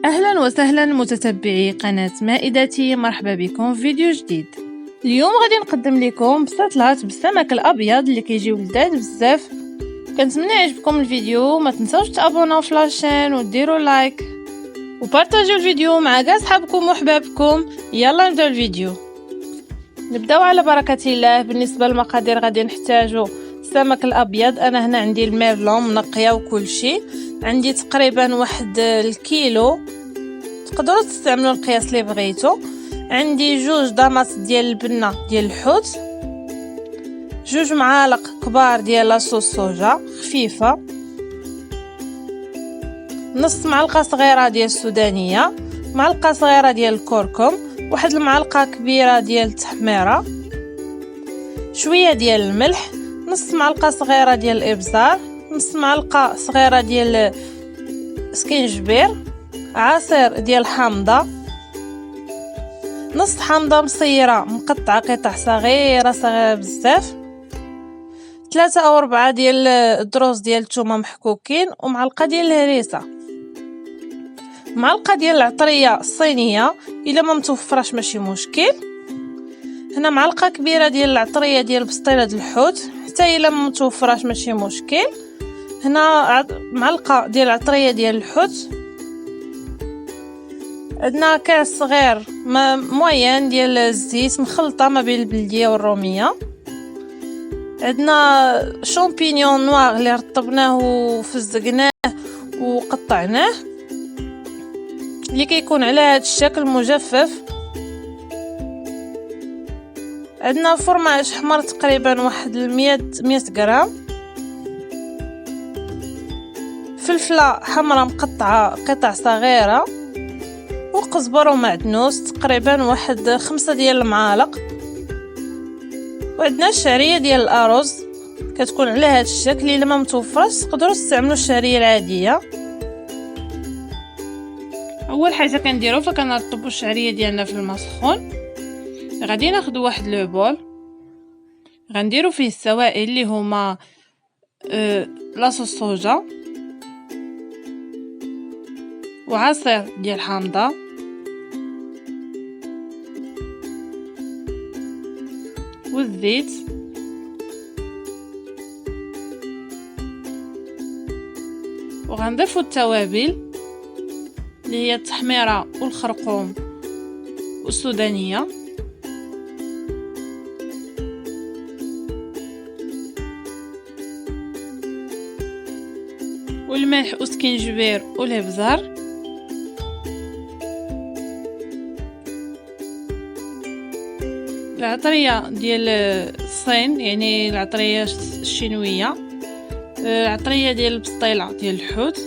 أهلا وسهلا متتبعي قناة مائدتي، مرحبا بكم في فيديو جديد. اليوم غادي نقدم لكم بسطلات بالسمك الأبيض اللي كيجيو لذاذ بزاف. كنتمنى يعجبكم الفيديو، ما تنساوش تابوناو في لاشين وديروا لايك وبارطاجيو الفيديو مع كاع صحابكم وحبابكم. يلا نبداو الفيديو. نبداو على بركة الله. بالنسبة للمقادير غادي نحتاجو السمك الابيض. انا هنا عندي الميرلون منقيه وكل شيء. عندي تقريبا واحد الكيلو، تقدروا تستعملوا القياس اللي بغيتو. عندي 2 دامات ديال البنه ديال الحوت، 2 معالق كبار ديال لاصوص صوجا خفيفه، نص معلقه صغيره ديال السودانيه، معلقه صغيره ديال الكركم، واحد المعلقه كبيره ديال التحميره، شويه ديال الملح، نص معلقه صغيره ديال الابزار، نص معلقه صغيره ديال سكينجبير، عصير ديال الحامضه، نص حامضه مصيره مقطعه قطع صغيره بزاف، 3 أو 4 ديال الدروس ديال الثومه محكوكين، ومعلقه ديال الهريسه، معلقه ديال العطريه الصينيه الا ما متوفراش ماشي مشكل. هنا معلقه كبيره ديال العطريه ديال بسطيله الحوت حتى الا ما متوفراش ماشي مشكل. هنا معلقه ديال العطريه ديال الحوت. عندنا كاس صغير موين ديال الزيت مخلطه ما بين البلديه والروميه. عندنا شامبينيون نوار اللي رطبناه وفزقناه وقطعناه اللي كيكون على هذا الشكل مجفف. عندنا فرماج حمر تقريبا واحد 100 غرام، فلفله حمراء مقطعه قطع صغيره، وقزبر ومعدنوس تقريبا واحد 5 ديال المعالق. وعندنا الشعريه ديال الارز كتكون على هذا الشكل، الا ما متوفرش تقدروا تستعملوا الشعريه العاديه. اول حاجه كنديرو فكنرطبوا الشعريه ديالنا في الماء سخون. غادي ناخذ واحد لو بول، غنديروا فيه السوائل اللي هما لاصوص صوجا وعصير ديال الحامضه والزيت وغنضيفوا التوابل اللي هي التحميره والخرقوم والسودانيه والملح وسكينجبير والابزار. العطريه ديال الصين يعني العطريه الشينويه، العطريه ديال البسطيله ديال الحوت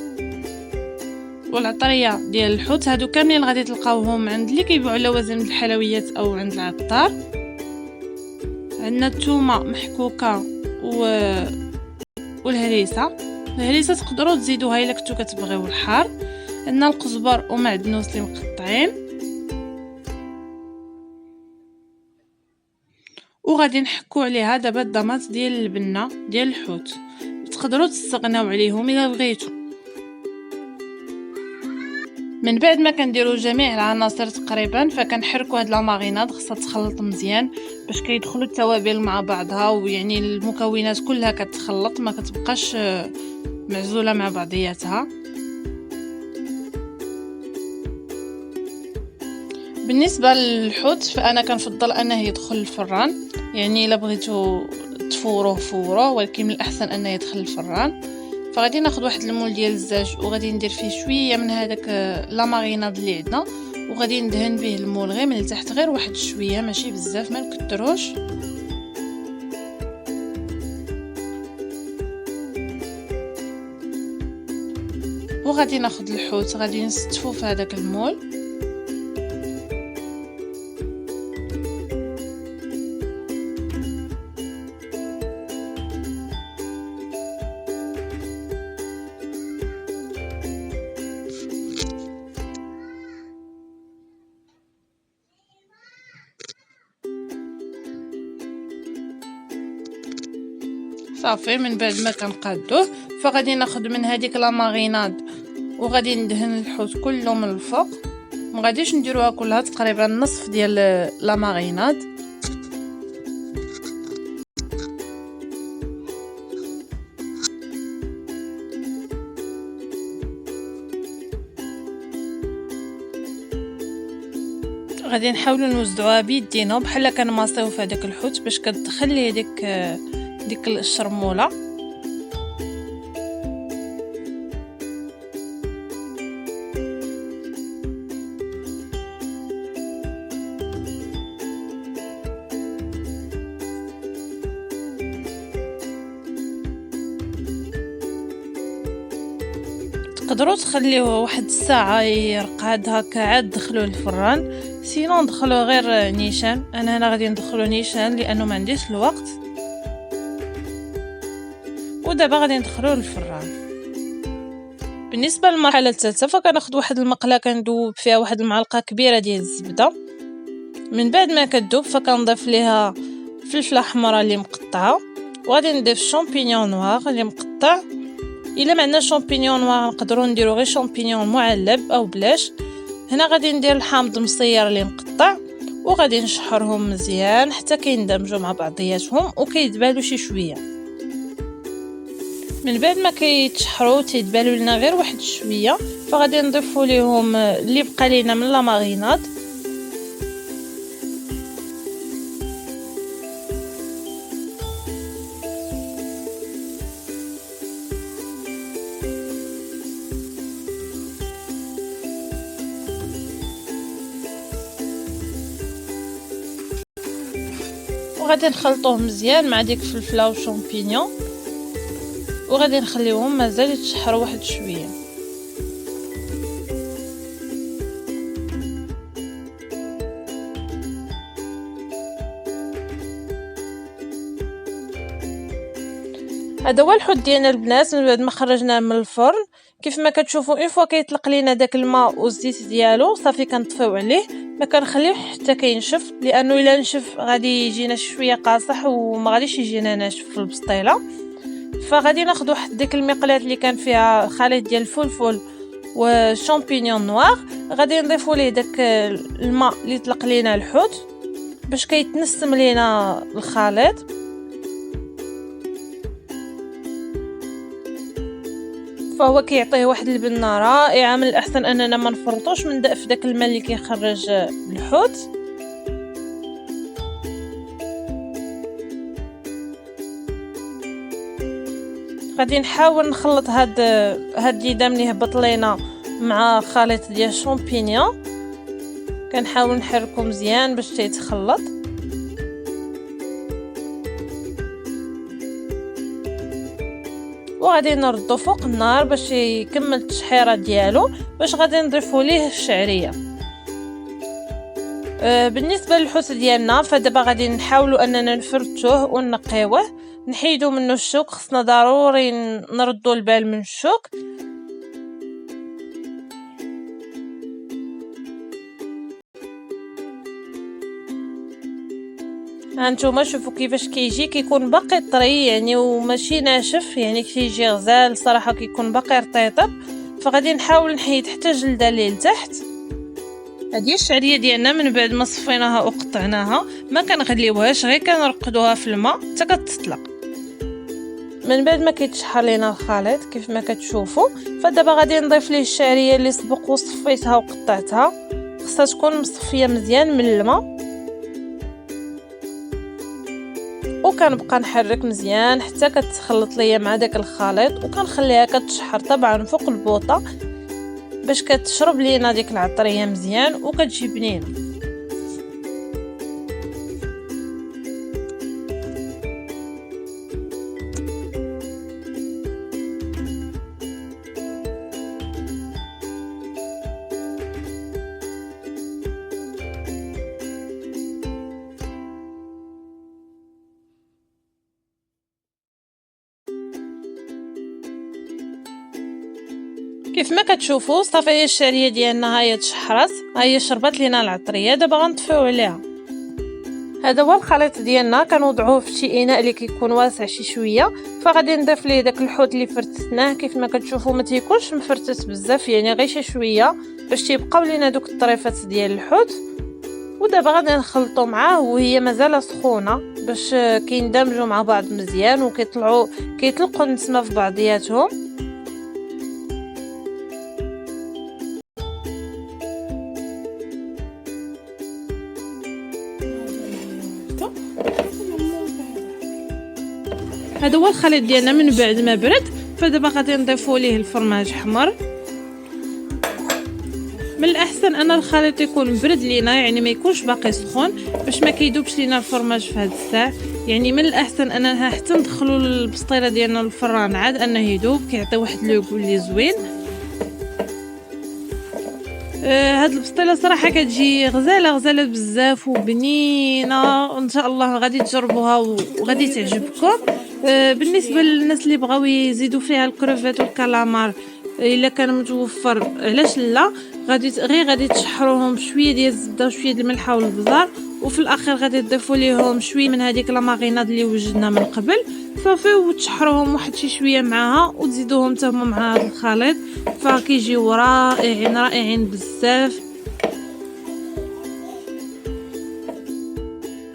والعطريه ديال الحوت، هادو كاملين غادي تلقاوهم عند اللي كيبيعوا على وزن الحلويات او عند العطار. عندنا الثومه محكوكه والهريسه تقدروا تزيدوها الا كنتو كتبغيو الحار. عندنا القزبر ومعدنوس اللي مقطعين، وغادي نحكو عليها دابا الضمات ديال البنه ديال الحوت، تقدروا تستغناو عليهم الا بغيتو. من بعد ما كنديروا جميع العناصر تقريبا فكنحركوا هاد لا خاصها تخلط مزيان باش كيدخلوا التوابل مع بعضها، ويعني المكونات كلها كتخلط ما كتبقاش معزوله مع بعضياتها. بالنسبه للحوت فانا كنفضل انه يدخل الفران، يعني الا بغيتو تفوروه فوروه، ولكن من الاحسن انه يدخل الفران. فغادي ناخذ واحد المول ديال الزاج وغادي ندير فيه شويه من هذاك لا ماريناد اللي عندنا، وغادي ندهن به المول غير من التحت، غير واحد شويه ماشي بزاف، ما نكتروش. وغادي ناخذ الحوت غادي نستفو في هذاك المول. صافي من بعد ما كنقادوه فغادي ناخذ من هذيك لا ماريناد وغادي ندهن الحوت كله من الفوق. ما غاديش نديروها كلها، تقريبا نصف ديال لا ماريناد. غادي نحاولوا نوزعوها بيدينا بحال كنماصيو في هذاك الحوت باش كتدخل ليه ديك الشرموله. تقدروا تخليوه واحد الساعه يرقاد هكا عاد دخلوه الفران، سينو ندخلوه غير نيشان. انا هنا غادي ندخلو نيشان لانه ما عنديش الوقت. ودابا غادي ندخلوه للفران. بالنسبه للمرحله الثالثه فكناخذ واحد المقله كندوب فيها واحد المعلقه كبيره ديال الزبده. من بعد ما كتذوب فكنضيف ليها فلفله حمراء اللي مقطعه، وغادي نضيف شامبينيون نوار اللي مقطع. الا ما عندنا شامبينيون نوار نقدروا نديروا غير شامبينيون معلب او بلاش. هنا غادي ندير الحامض المصير اللي مقطع، وغادي نشحرهم مزيان حتى كيندمجوا مع بعضياتهم وكيدبالوا شي شويه. من بعد ما كيتشحروا تيدبالوا لنا غير واحد شويه، فغادي نضيفوا ليهم اللي بقى لينا من لا ماريناد. وغادي نخلطوه مزيان مع ديك الفلفله والشامبينيون، وغادي نخليوهم مازال يتشحروا واحد شويه. هذا هو الحوت ديالنا البنات من بعد ما خرجناه من الفرن. كيف ما كتشوفوا اون فوا كيطلق لينا داك الماء والزيت ديالو صافي كنطفيو عليه، ما كنخليوه حتى كينشف، لانه الا نشف غادي يجينا شويه قاصح وما غاديش يجينا ناشف في البسطيله. فغادي ناخذ واحد ديك المقلاه اللي كان فيها خليط ديال الفلفل والشامبينيون نوار، غادي نضيفوا ليه داك الماء اللي طلق لينا الحوت باش كيتنسم لينا الخليط. فهو كيعطيه واحد البنه رائعه. من الاحسن اننا ما نفرطوش من في داك الماء اللي كيخرج الحوت. غادي نحاول نخلط هاد اللي ملي هبط لينا مع خليط ديال الشامبينيون، كنحاول نحركو مزيان باش تيتخلط. وغادي نردو فوق النار باش يكمل التشحيره ديالو، باش غادي نضيفو ليه الشعريه. بالنسبه للحوت ديالنا فدابا غادي نحاولوا اننا نفرتوه ونقيوه، نحيدو منه الشوك. خصنا ضروري نردو البال من الشوك. هانتوما شوفوا كيفاش كيكون باقي طري يعني وماشي ناشف، يعني كيجي غزال صراحه كيكون باقي رطيطب. فغادي نحاول نحيد حتى الجلده اللي لتحت. هذه الشعريه ديالنا من بعد ما صفيناها وقطعناها ما كنغليوهاش، غير كنرقدوها في الماء حتى كتطلق. من بعد ما كيتشحر لينا الخليط كيف ما كتشوفوا، فدابا غادي نضيف ليه الشعريه اللي سبق وصفيتها وقطعتها. خصها تكون مصفيه مزيان من الماء، وكنبقى نحرك مزيان حتى كتخلط ليا مع داك الخليط، وكنخليها كتشحر طبعا فوق البوطه باش كتشرب لينا ديك العطريه مزيان وكتجي بنينه. كيف ما كتشوفوا صافي هي الشعريه ديالنا هي تشحرات، هي شربات لينا العطريه. دابا غنطفيو عليها. هذا هو الخليط ديالنا، كنوضعوه في شي اناء اللي كيكون واسع شي شويه. فغادي نضيف ليه داك الحوت اللي فرتتناه. كيف ما كتشوفوا ما تيكونش مفرتت بزاف، يعني غير شي شويه باش تيبقاو لينا دوك الطريفات ديال الحوت. ودابا غادي نخلطو معاه وهي مازال سخونه باش كيندمجوا مع بعض مزيان كيطلقوا النسمه في بعضياتهم. هذا هو الخليط ديالنا من بعد ما برد. فدابا غادي نضيفو ليه الفرماج حمر. من الاحسن ان الخليط يكون برد لينا، يعني ما يكونش باقي سخون باش ما كيذوبش لينا الفرماج في هذا الساعه. يعني من الاحسن اننا حتى ندخلوا البسطيله ديالنا للفران عاد انه يذوب، كيعطي واحد لوغ اللي زوين. هاد البسطيله صراحه كتجي غزاله بزاف وبنينه. ان شاء الله غادي تجربوها وغادي تعجبكم. بالنسبه للناس اللي بغاو يزيدوا فيها الكروفيت والكالامار الا كان متوفر علاش لا، غادي تشحروهم بشويه ديال الزبده وشويه ديال الملح والبزار، وفي الاخير غادي تضيفوا ليهم شويه من هذيك لا ماريناد اللي وجدنا من قبل صافي، وتشحروهم واحد شي شويه معها وتزيدوهم حتى هما مع هذا الخليط. فكيجيو رائعين بزاف.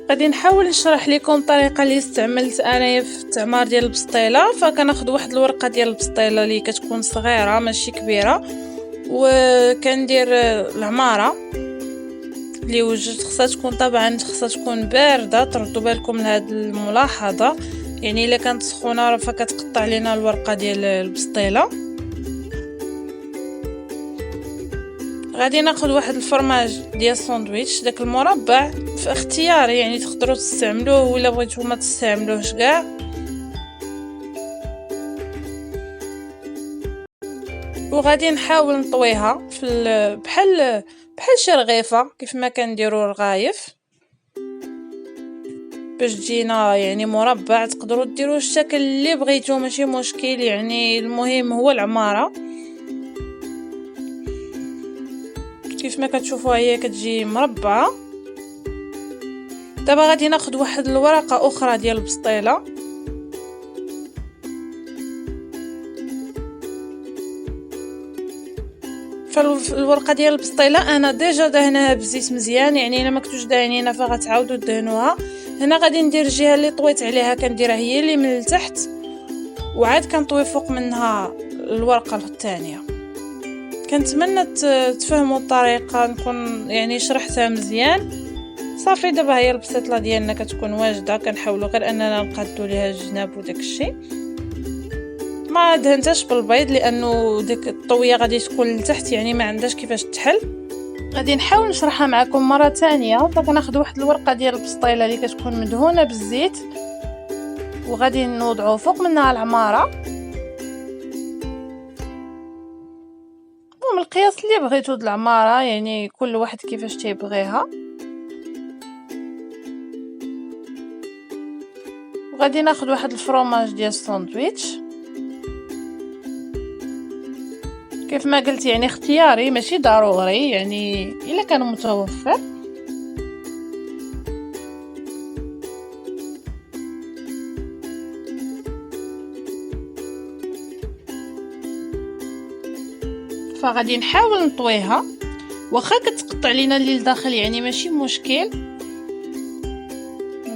غادي نحاول نشرح لكم الطريقه اللي استعملت انايا في التعمار ديال البسطيله. فكناخذ واحد الورقه ديال البسطيله اللي كتكون صغيره ماشي كبيره، وكندير العماره اللي وجدت. خصها تكون بارده. تردوا بالكم لهاد الملاحظه، يعني الا كانت سخونه فكتقطع لينا الورقه ديال البسطيله. غادي ناخذ واحد الفرماج ديال الساندويتش، داك المربع في اختياري، يعني تقدروا تستعملوه ولا بغيتو ما تستعملوهش كاع. وغادي نحاول نطويها في بحال شي رغيفه كيف ما كنديروا الرغايف باش تجينا يعني مربع. تقدروا ديروا الشكل اللي بغيتو ماشي مشكل، يعني المهم هو العماره. كيف ما كتشوفوا هي كتجي مربعه. دابا غادي ناخذ واحد الورقه اخرى ديال البسطيله، فالورقه ديال البسطيله انا ديجا دهناها بزيت مزيان، يعني الا ما كنتوش داهنينها فغتعاودوا دهنوها. هنا غادي ندير الجهه اللي طويت عليها كنديرها هي اللي من التحت، وعاد كنطوي فوق منها الورقه الثانيه. كنتمنى تفهموا الطريقه، نكون يعني شرحتها مزيان. صافي دابا هي البسيطله ديالنا كتكون واجده. كنحاولوا غير اننا نقادوا ليها الجناب وداك الشيء. ما دهنتهاش بالبيض لانه ديك الطويه غادي تكون لتحت، يعني ما عندهاش كيفاش تحل. غادي نحاول نشرحها معكم مره ثانيه. فكناخذ واحد الورقه ديال البسطيله اللي كتكون مدهونه بالزيت، وغادي نوضعوا فوق منها العماره من القياس اللي بغيتو د العماره، يعني كل واحد كيفاش تيبغيها. وغادي ناخذ واحد الفرماج ديال الساندويتش كيف ما قلت، يعني اختياري ماشي ضروري، يعني الا كان متوفر. فغادي نحاول نطويها، واخا كتقطع لينا اللي لداخل يعني ماشي مشكل.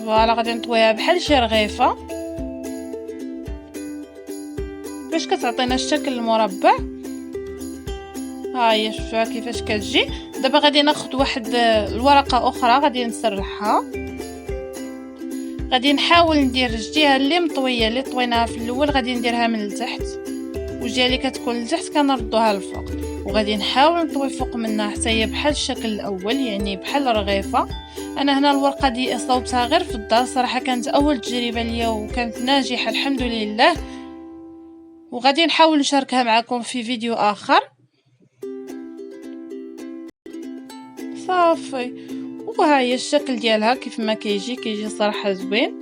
فوالا غادي نطويها بحال شي رغيفه باش كتعطينا الشكل المربع. ها هي شوفوها كيفاش كتجي. دابا غادي ناخذ واحد الورقه اخرى غادي نسرحها. غادي نحاول ندير الجهه اللي مطويه اللي طويناها في الاول غادي نديرها من التحت، والجهه اللي كتكون لتحت كنردوها للفوق، وغادي نحاول نطوي فوق منها حتى هي بحال الشكل الاول، يعني بحال رغيفه. انا هنا الورقه دي صوبتها غير في الدار، صراحه كانت اول تجربه ليا وكانت ناجحه الحمد لله. وغادي نحاول نشاركها معكم في فيديو اخر. صافي وها هي الشكل ديالها كيف ما كيجي صراحه زوين.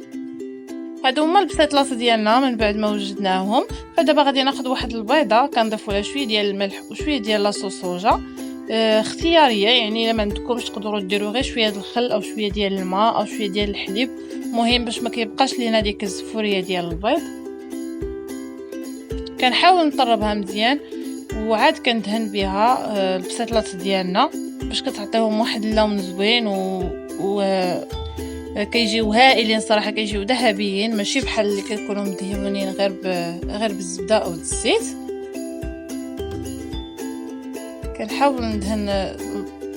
هادو هما البسيطلات ديالنا من بعد ما وجدناهم. فدابا غادي ناخذ واحد البيضه كنضيفوا لها شويه ديال الملح وشويه ديال لاصوص صوجا. اختياريه، يعني لما عندكمش تقدروا ديروا غير شويه د الخل او شويه ديال الماء او شويه ديال الحليب، مهم باش ما كيبقاش لينا ديك الزفوريه ديال البيض. كنحاول نطربها مزيان وعاد كندهن بها البسيطلات ديالنا باش كتعطيهم واحد اللون زوين و كيجيو هائلين صراحه، كيجيو ذهبيين ماشي بحال اللي كيكونوا مدهونين غير بالزبده او الزيت. كنحاول ندهن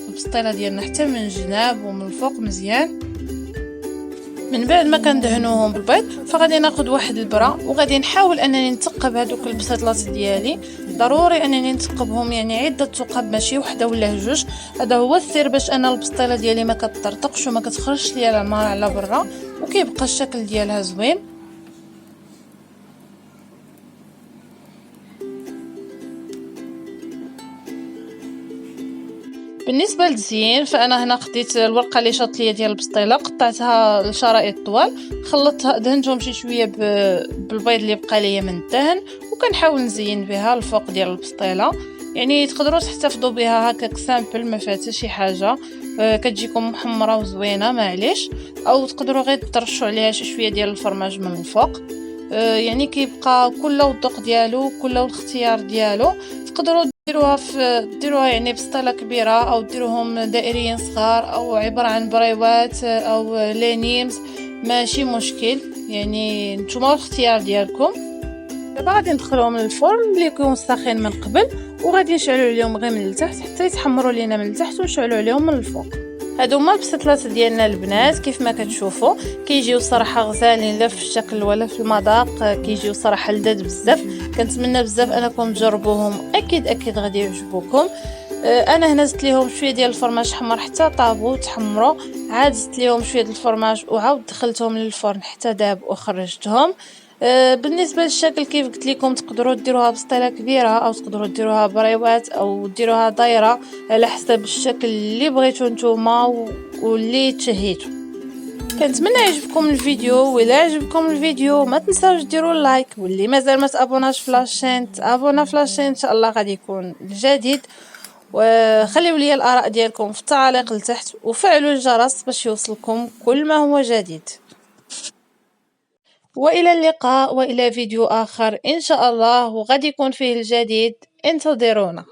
البسطيله ديالنا حتى من الجناب ومن الفوق مزيان. من بعد ما كندهنوهم بالبيض فغادي ناخذ واحد البرا وغادي نحاول انني نثقب هذوك البسيطلات ديالي. ضروري انني نثقبهم، يعني عده ثقب ماشي وحده ولا جوج. هذا هو السر باش انا البسطيله ديالي ما كتطرطقش وما كتخرجش ليا الماء على برا وكيبقى الشكل ديالها زوين. بالنسبه للتزيين فانا هنا خديت الورقه اللي شاط ليا ديال البسطيله، قطعتها لشرائط طوال، خلطتها دهنتهم شي شويه بالبيض اللي بقى ليا من الدهن، وكنحاول نزين بها الفوق ديال البسطيله. يعني تقدروا تحتفظوا بها هكاك سامبل ما فيها حتى شي حاجه، كتجيكم محمره وزوينه معليش. او تقدروا غير ترشوا عليها شي شويه ديال الفرماج من الفوق. يعني كيبقى كل الذوق ديالو كل الاختيار ديالو. تقدروا ديروها يعني بسطيله كبيره او ديروهم دائريين صغار او عباره عن بريوات او لينيمز، ماشي مشكل، يعني نتوما الاختيار ديالكم. دابا غادي ندخلوهم للفرن اللي يكون ساخن من قبل، وغادي نشعلوا عليهم غير من التحت حتى يتحمروا لينا من التحت ونشعلوا عليهم من الفوق. هادو هما البسطلات ديالنا البنات كيف ما كتشوفوا، كيجيو صراحه غزالين لا في الشكل ولا في المذاق، كيجيو صراحه لذاذ بزاف. كنتمنى بزاف انكم تجربوهم، اكيد غادي يعجبوكم. انا هنا زدت ليهم شويه ديال الفرماج حمر حتى طابوا تحمروا، عاد زدت ليهم شويه ديال الفرماج وعاود دخلتهم للفرن حتى داب وخرجتهم. بالنسبه للشكل كيف قلت لكم تقدروا ديروها بسطيله كبيره او تقدروا ديروها بريوات او ديروها دايره على حسب الشكل اللي بغيتو نتوما واللي تشهيتو. كنتمنى يعجبكم الفيديو، وإلا عجبكم الفيديو ما تنساوش ديروا لايك، واللي مازال ما تابوناش في لاشين تابونا في لاشين ان شاء الله غادي يكون الجديد. وخليوا لي الاراء ديالكم في التعاليق لتحت، وفعلوا الجرس باش يوصلكم كل ما هو جديد. وإلى اللقاء وإلى فيديو آخر إن شاء الله، وغادي يكون فيه الجديد، انتظرونا.